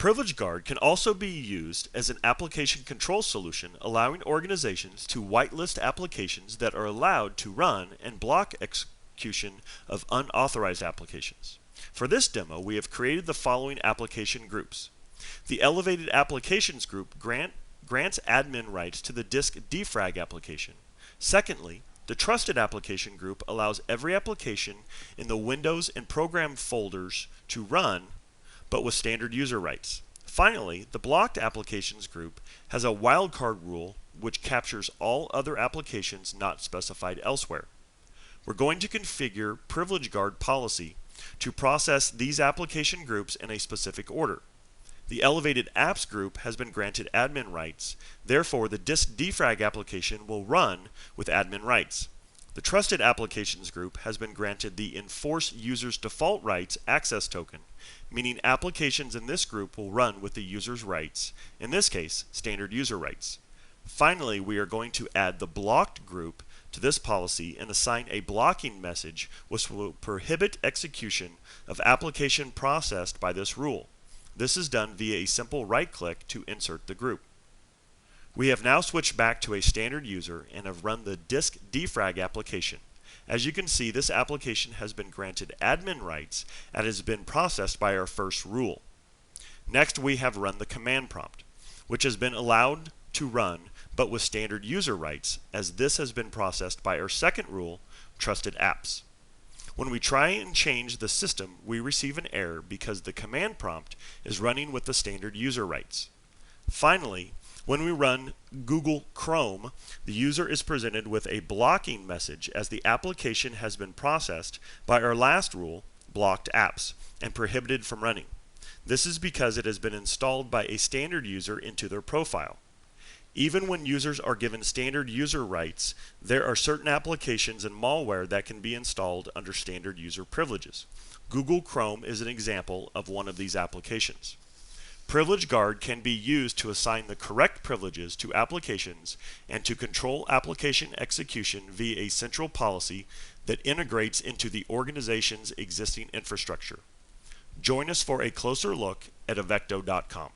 Privilege Guard can also be used as an application control solution, allowing organizations to whitelist applications that are allowed to run and block execution of unauthorized applications. For this demo, we have created the following application groups. The Elevated Applications group grants admin rights to the disk defrag application. Secondly, the Trusted Application group allows every application in the Windows and Program folders to run, but with standard user rights. Finally, the Blocked Applications group has a wildcard rule which captures all other applications not specified elsewhere. We're going to configure Privilege Guard policy to process these application groups in a specific order. The Elevated Apps group has been granted admin rights, therefore the disk defrag application will run with admin rights. The Trusted Applications group has been granted the Enforce Users Default Rights access token, meaning applications in this group will run with the user's rights, in this case, standard user rights. Finally, we are going to add the Blocked group to this policy and assign a blocking message which will prohibit execution of application processed by this rule. This is done via a simple right-click to insert the group. We have now switched back to a standard user and have run the disk defrag application. As you can see, this application has been granted admin rights and has been processed by our first rule. Next, we have run the command prompt, which has been allowed to run but with standard user rights, as this has been processed by our second rule, Trusted Apps. When we try and change the system, we receive an error because the command prompt is running with the standard user rights. Finally, when we run Google Chrome, the user is presented with a blocking message as the application has been processed by our last rule, Blocked Apps, and prohibited from running. This is because it has been installed by a standard user into their profile. Even when users are given standard user rights, there are certain applications and malware that can be installed under standard user privileges. Google Chrome is an example of one of these applications. Privilege Guard can be used to assign the correct privileges to applications and to control application execution via a central policy that integrates into the organization's existing infrastructure. Join us for a closer look at Avecto.com.